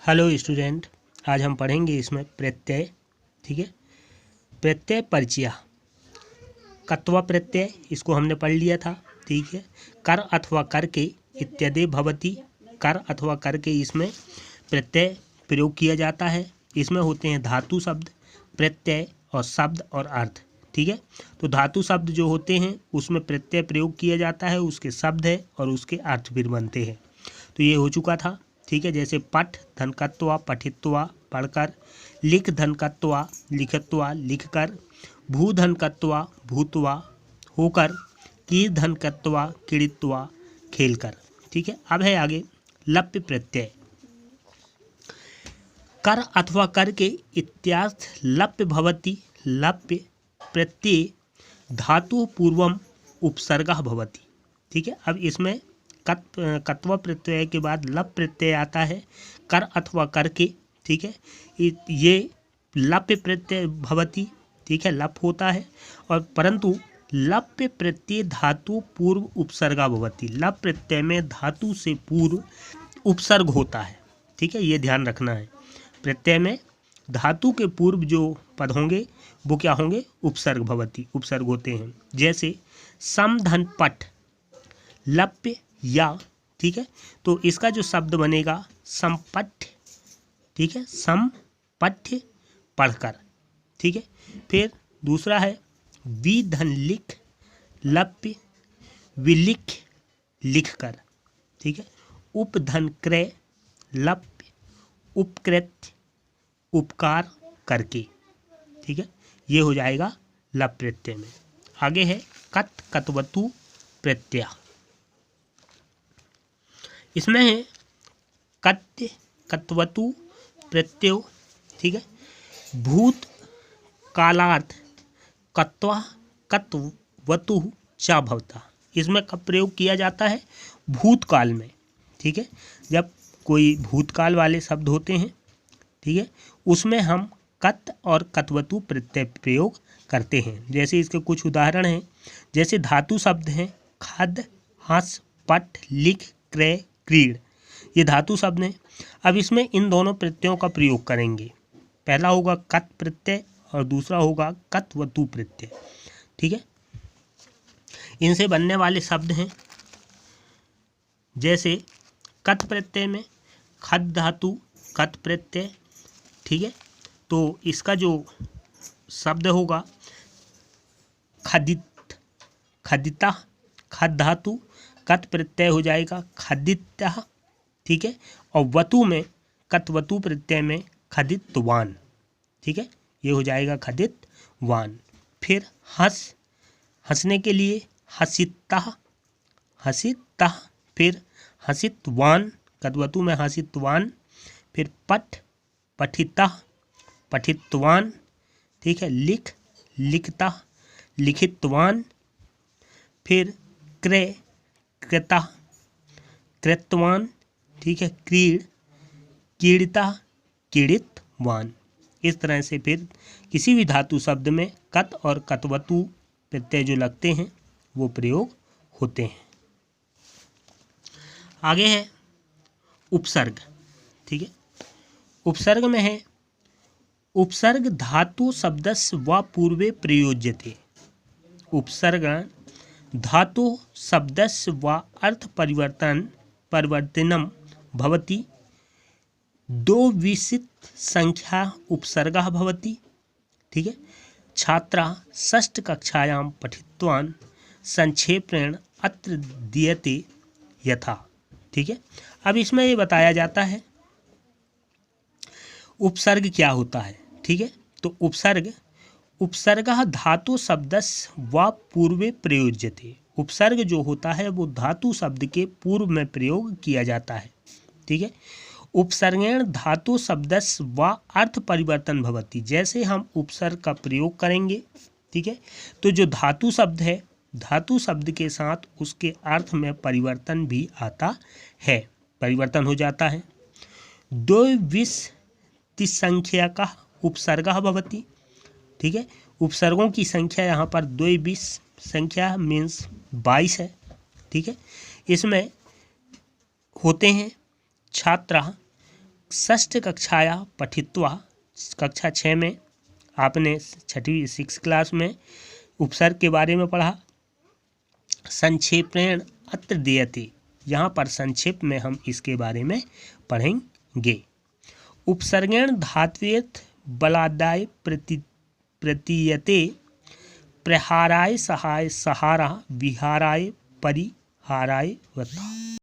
Hello student, आज हम पढ़ेंगे इसमें प्रत्यय। ठीक है, प्रत्यय परिचय। कत्वा प्रत्यय, इसको हमने पढ़ लिया था। ठीक है, कर अथवा कर के इत्यादि भवति। कर अथवा कर के इसमें प्रत्यय प्रयोग किया जाता है। इसमें होते हैं धातु शब्द, प्रत्यय और शब्द और अर्थ। ठीक है, तो धातु शब्द जो होते हैं उसमें प्रत्यय प्रयोग किया जाता है, उसके शब्द है और उसके अर्थ भी बनते हैं। तो ये हो चुका था। ठीक है, जैसे पठ धनकत्वा पठित्वा पढ़कर, लिख धनकत्वा लिखत्वा लिखकर, भू धनकत्वा भूतवा होकर, कीर धनकत्वा क्रीड़ित्वा खेलकर। ठीक है, अब है आगे लप्य प्रत्यय। कर अथवा कर के इत्यार्थ लप्य भवति। लप्य प्रत्यय धातु पूर्वम उपसर्गः भवति। ठीक है, अब इसमें कत्व प्रत्यय के बाद लप प्रत्यय आता है, कर अथवा कर के। ठीक है, ये लप्य प्रत्यय भवति। ठीक है, लप होता है और परंतु लप्य प्रत्यय धातु पूर्व उपसर्गा भवति। लप प्रत्यय में धातु से पूर्व उपसर्ग होता है। ठीक है, ये ध्यान रखना है। प्रत्यय में धातु के पूर्व जो पद होंगे वो क्या होंगे? उपसर्ग भवति, उपसर्ग होते हैं। जैसे सम धन पठ लप्य या। ठीक है, तो इसका जो शब्द बनेगा संपठ्य। ठीक है, संपठ्य पढ़कर। ठीक है, फिर दूसरा है विधन लिख लप्य विलिख लिखकर। ठीक है, उपधन क्रय लप्य उपकृत्य उपकार करके। ठीक है, ये हो जाएगा लप प्रत्यय में। आगे है कत कतवतु प्रत्यय। इसमें है कत्य कत्वतु प्रत्यय। ठीक है, भूत कालार्थ कत्वा कत्वतु चा भवता। इसमें कब प्रयोग किया जाता है? भूतकाल में। ठीक है, जब कोई भूतकाल वाले शब्द होते हैं, ठीक है, उसमें हम कत और कत्वतु प्रत्यय प्रयोग करते हैं। जैसे इसके कुछ उदाहरण हैं। जैसे धातु शब्द हैं खद हंस पट लिख क्रय क्रीड़, ये धातु शब्द हैं। अब इसमें इन दोनों प्रत्ययों का प्रयोग करेंगे। पहला होगा कत प्रत्यय और दूसरा होगा कत्वतु प्रत्यय। ठीक है, इनसे बनने वाले शब्द हैं जैसे कत प्रत्यय में खद धातु कत प्रत्यय। ठीक है, तो इसका जो शब्द होगा खदित खदिता, खद धातु कत प्रत्यय हो जाएगा खदित्य। ठीक है, और वतु में कत्वतु प्रत्यय में खदितवान। ठीक है, ये हो जाएगा खदितवान। फिर हंस, हंसने के लिए हसिता हसिता, फिर हसितवान कत्वतु में हसितवान। फिर पठ पठिता पठितवान। ठीक है, लिख लिखता लिखितवान। फिर क्रय कृता कृतवान। ठीक है, क्रीड़ क्रीड़िता क्रीड़ितवान। इस तरह से फिर किसी भी धातु शब्द में कत और कत्वतु प्रत्यय जो लगते हैं वो प्रयोग होते हैं। आगे है उपसर्ग। ठीक है, उपसर्ग में है उपसर्ग धातु शब्दस्य व पूर्वे प्रयोज्यते। उपसर्ग धातु शब्दस्य व अर्थ परिवर्तनम भवति। दो विशित संख्या उपसर्गः भवति। ठीक है, छात्रा षष्ठ कक्षायां पठितवान् संक्षेपेण अत्र दीयते यथा। ठीक है, अब इसमें ये बताया जाता है उपसर्ग क्या होता है। ठीक है, तो उपसर्गः धातु शब्दस्य व पूर्वे प्रयोज्यते। उपसर्ग जो होता है वो धातु शब्द के पूर्व में प्रयोग किया जाता है। ठीक है, उपसर्गेण धातु शब्दस्य व अर्थ परिवर्तन भवति। जैसे हम उपसर्ग का प्रयोग करेंगे, ठीक है, तो जो धातु शब्द है धातु शब्द के साथ उसके अर्थ में परिवर्तन भी आता है, परिवर्तन हो जाता है। द्विविंशति संख्या का उपसर्गः भवति। ठीक है, उपसर्गों की संख्या यहाँ पर द्विविंश संख्या मीन्स 22 है। ठीक है, इसमें होते हैं छात्रा षष्ठ कक्षाया पठित्वा, कक्षा 6 में आपने 6वीं क्लास में उपसर्ग के बारे में पढ़ा। संक्षेपेण अत्र दीयते, यहाँ पर संक्षेप में हम इसके बारे में पढ़ेंगे। उपसर्गेण धात्वेर्थ बलादाय प्रतीयते, प्रहाराय सहाय सहारा, विहाराय परिहाराय वथा।